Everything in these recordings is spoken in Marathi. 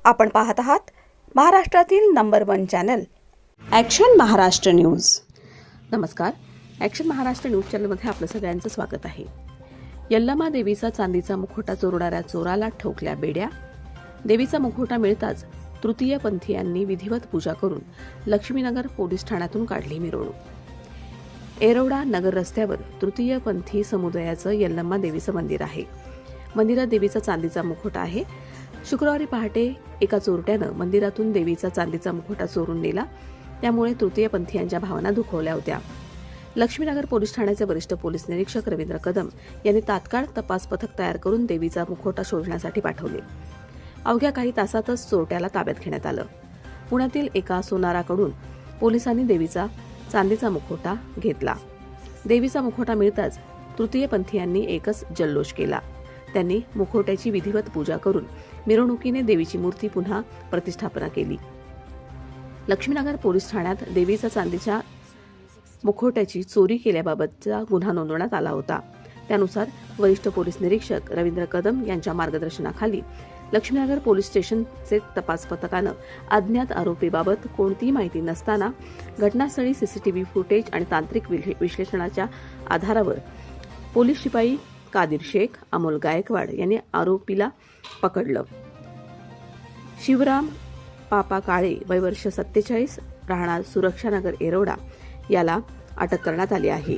आपण पाहत आहात महाराष्ट्रातील number 1 channel action Maharashtra news. नमस्कार, ॲक्शन महाराष्ट्र न्यूज चॅनलमध्ये आपलं सगळ्यांचं स्वागत आहे। यल्लमा देवीचा चांदीचा मुखवटा चोरणाऱ्या चोराला ठोकल्या बेड्या। देवीचा मुखवटा मिळताच तृतीयपंथीयांनी विधिवत पूजा करून लक्ष्मीनगर पोलीस ठाण्यातून काढली मिरवणूक। येरवडा नगर रस्त्यावर तृतीयपंथी समुदायाचं यल्लमा देवीचं मंदिर आहे। मंदिरात देवीचा चांदीचा मुखवटा आहे। शुक्रवारी पहाटे एका चोरट्यानं मंदिरातून देवीचा चांदीचा मुखवटा चोरून नेला, त्यामुळे तृतीयपंथीयांच्या भावना दुखावल्या होत्या। लक्ष्मीनगर पोलीस ठाण्याचे वरिष्ठ पोलीस निरीक्षक रवींद्र कदम यांनी तात्काळ तपास पथक तयार करून देवीचा मुखवटा शोधण्यासाठी पाठवले। अवघ्या काही तासातच चोरट्याला ताब्यात घेण्यात आलं। पुण्यातील एका सोनाराकडून पोलिसांनी देवीचा चांदीचा मुखवटा घेतला। देवीचा मुखवटा मिळताच तृतीयपंथीयांनी एकच जल्लोष केला। त्यांनी मुखवट्याची विधिवत पूजा करून मिरवणुकीने देवीची मूर्ती पुन्हा प्रतिष्ठापना केली। लक्ष्मीनगर पोलीस ठाण्यात देवीचा चांदीच्या मुखवट्याची चोरी केल्याबाबतचा गुन्हा नोंदवण्यात आला होता। त्यानुसार वरिष्ठ पोलीस निरीक्षक रवींद्र कदम यांच्या मार्गदर्शनाखाली लक्ष्मीनगर पोलीस स्टेशनचे तपास पथकानं अज्ञात आरोपीबाबत कोणतीही माहिती नसताना घटनास्थळी सीसीटीव्ही फुटेज आणि तांत्रिक विश्लेषणाच्या आधारावर पोलीस शिपाई कादिर शेख, अमोल गायकवाड यांनी आरोपीला पकडलं। शिवराम पापा काळे, वय वर्ष 47, राहणार सुरक्षानगर येरवडा, याला अटक करण्यात आली आहे।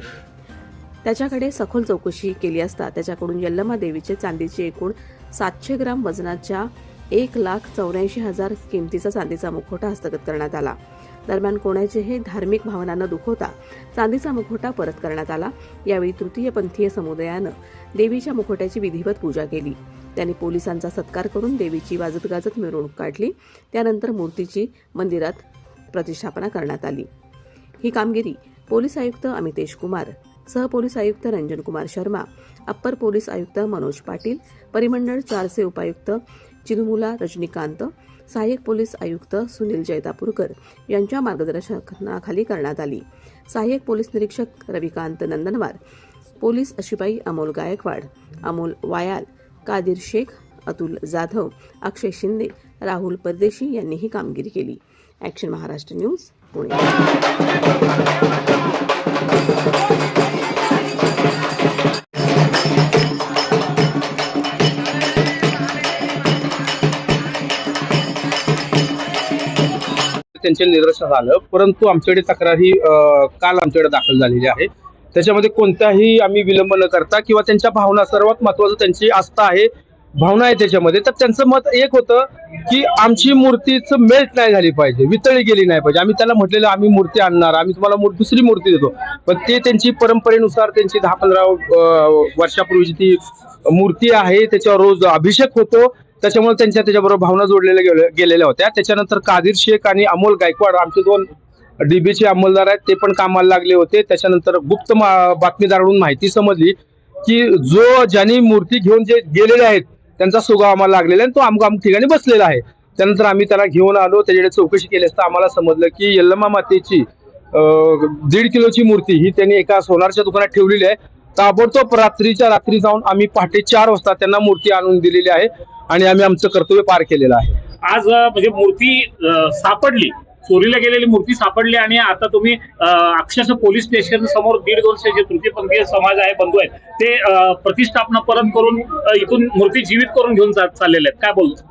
त्याच्याकडे सखोल चौकशी केली असता त्याच्याकडून यल्लमा देवीचे चांदीचे एकूण 700 ग्राम वजनाच्या 1,84,000 किमतीचा चांदीचा मुखवटा हस्तगत करण्यात आला। दरम्यान कोणाचेही धार्मिक भावना न दुखवता चांदीचा मुखवटा परत करण्यात आला। यावेळी तृतीयपंथीय समुदायानं देवीच्या मुखवट्याची विधिवत पूजा केली। त्यांनी पोलिसांचा सत्कार करून देवीची वाजत गाजत मिरवणूक काढली। त्यानंतर मूर्तीची मंदिरात प्रतिष्ठापना करण्यात आली। ही कामगिरी पोलीस आयुक्त अमितेश कुमार, सहपोलीस आयुक्त रंजन कुमार शर्मा, अप्पर पोलीस आयुक्त मनोज पाटील, परिमंडळ 4चे उपायुक्त चिनुमुला रजनीकांत, सहाय्यक पोलीस आयुक्त सुनील जैतापूरकर यांच्या मार्गदर्शनाखाली करण्यात आली। सहाय्यक पोलीस निरीक्षक रविकांत नंदनवार, पोलीस शिपाई अमोल गायकवाड, अमोल वायाल, कादिर शेख, अतुल जाधव, अक्षय शिंदे, राहुल परदेशी यांनी ही कामगिरी केली। Action Maharashtra news, Pune. त्यांचे निदर्शनास आलं, परंतु आमच्याकडे तक्रारी काल आमच्याकडे दाखल झालेली आहे। त्याच्यामध्ये कोणताही आम्ही विलंब न करता किंवा त्यांच्या भावना, सर्वात महत्त्वाचं त्यांची आस्था आहे, भावना आहे त्याच्यामध्ये, तर त्यांचं मत एक होतं की आमची मूर्तीचं मेल्ट नाही झाली पाहिजे, वितळी गेली नाही पाहिजे। आम्ही त्याला म्हटलेलं आम्ही मूर्ती आणणार, आम्ही तुम्हाला दुसरी मूर्ती देतो, पण ते त्यांची परंपरेनुसार त्यांची 10-15 वर्षापूर्वीची ती मूर्ती आहे, त्याच्यावर रोज अभिषेक होतो, त्याच्यामुळे त्याच्याबरोबर भावना जोडलेल्या गेलेल्या होत्या। त्याच्यानंतर कादिर शेख आणि अमोल गायकवाड आमचे 2 डीबीचे अंमलदार आहेत, ते पण कामाला लागले होते। त्याच्यानंतर गुप्त बातमीदारांकडून माहिती समजली की ज्यांनी मूर्ती घेऊन जे गेलेले आहेत त्यांचा सुगाव आम्हाला लागलेला आहे, तो अमुक ठिकाणी बसलेला आहे। त्यानंतर आम्ही त्याला घेऊन आलो, त्याच्याकडे चौकशी केली असता आम्हाला समजलं की यल्लमा मातेची 1.5 किलोची मूर्ती ही त्यांनी एका सोनारच्या दुकानात ठेवलेली आहे। ताबडतोब रात्रीच्या रात्री जाऊन आम्ही पहाटे 4 वाजता त्यांना मूर्ती आणून दिलेली आहे आणि आम्ही आमचं कर्तव्य पार केलेलं आहे। आज म्हणजे मूर्ती सापडली, चोरीला गेलेली मूर्ती सापडली आणि आता तुम्ही अक्षरशः पोलीस स्टेशन समोर 1.5 वर्ष जे तृतीयपंथीय समाज आहे, बंधू आहेत, ते प्रतिष्ठापना परत करून इथून मूर्ती जीवित करून घेऊन चाललेले आहेत।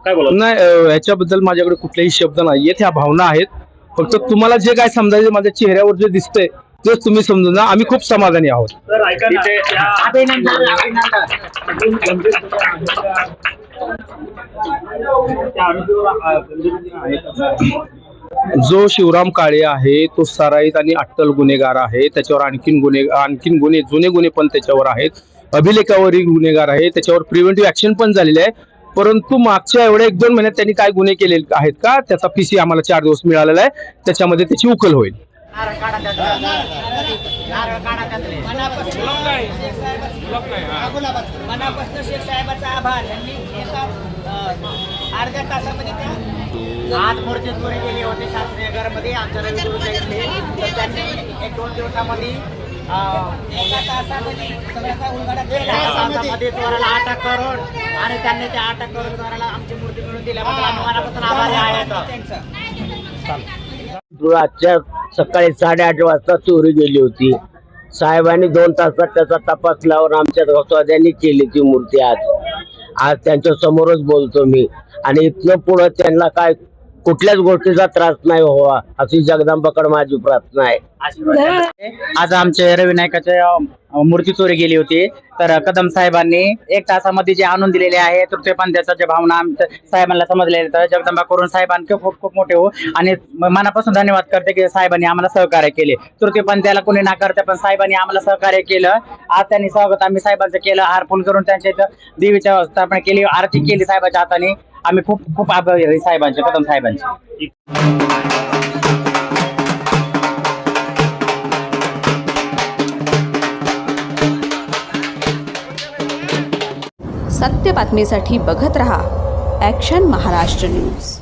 काय बोल नाही, याच्याबद्दल माझ्याकडे कुठलेही शब्द नाहीयेत, ह्या भावना आहेत। फक्त तुम्हाला जे काय समजायचं माझ्या चेहऱ्यावर जे दिसतंय तेच तुम्ही समजून जा, आम्ही खूप समाधानी आहोत। तर ऐका जो शिवराम काळे आहे तो सराईत आणि अट्टल गुन्हेगार आहे। त्याच्यावर आणखीन गुन्हे, जुने गुन्हे पण त्याच्यावर आहेत, अभिलेखावरील गुन्हेगार आहे, त्याच्यावर प्रिव्हेंटिव्ह ऍक्शन पण झालेली आहे। परंतु मागच्या एवढ्या 1-2 महिन्यात त्यांनी काय गुन्हे केले आहेत का, त्याचा पीसी आम्हाला 4 दिवस मिळालेला आहे, त्याच्यामध्ये त्याची उकल होईल। मनापासून शेख साहेबांचा आभार। यांनी अर्ध्या तासामध्ये आज मूर्ती चोरी गेली होती शास्त्रीय घरामध्ये, आमच्या रवी गुरु त्यांनी 1-2 दिवसामध्ये एका तासामध्ये सगळं काय उलगडा केला. तासामध्ये चोराला अटक करून आणि त्यांनी त्या अटक करून चोराला आमची मूर्ती मिळून दिल्याबद्दल आम्ही मनापासून आभारी आहेत त्यांचं. आजच्या सकाळी 8:30 वाजता चोरी गेली होती. साहेबांनी 2 तासात त्याचा तपास लावून आमच्या स्वाध्यानी केली ती मूर्ती. आज त्यांच्या समोरच बोलतो मी. आणि इथनं पुढे त्यांना काय कुठल्याच गोष्टीचा त्रास नाही व्हावा अशी जगदंबाकडे माझी प्रार्थना आहे. आज आमच्या रवी नाईकाच्या मूर्ती चोरी गेली होती. तर कदम साहेबांनी 1 तासामध्ये जे आणून दिलेले आहे तृतीय पंथाच्या जे भावना आमच्या साहेबांना समजले, तर जगदंबा करून साहेबांनी खूप खूप मोठे हो आणि मनापासून धन्यवाद करते की साहेबांनी आम्हाला सहकार्य केले. तृतीय पंथाला कोणी ना करते पण साहेबांनी आम्हाला सहकार्य केलं. आज त्यांनी स्वागत आम्ही साहेबांचं केलं. हार फुल करून त्यांच्या इथं देवीच्या स्थापना केली, आरती केली साहेबांच्या हाताने. आम्ही खूप खूप आभारी आहे साहेबांचे, कदम साहेबांचे. सत्य बातमीसाठी बघत रहा ॲक्शन महाराष्ट्र न्यूज.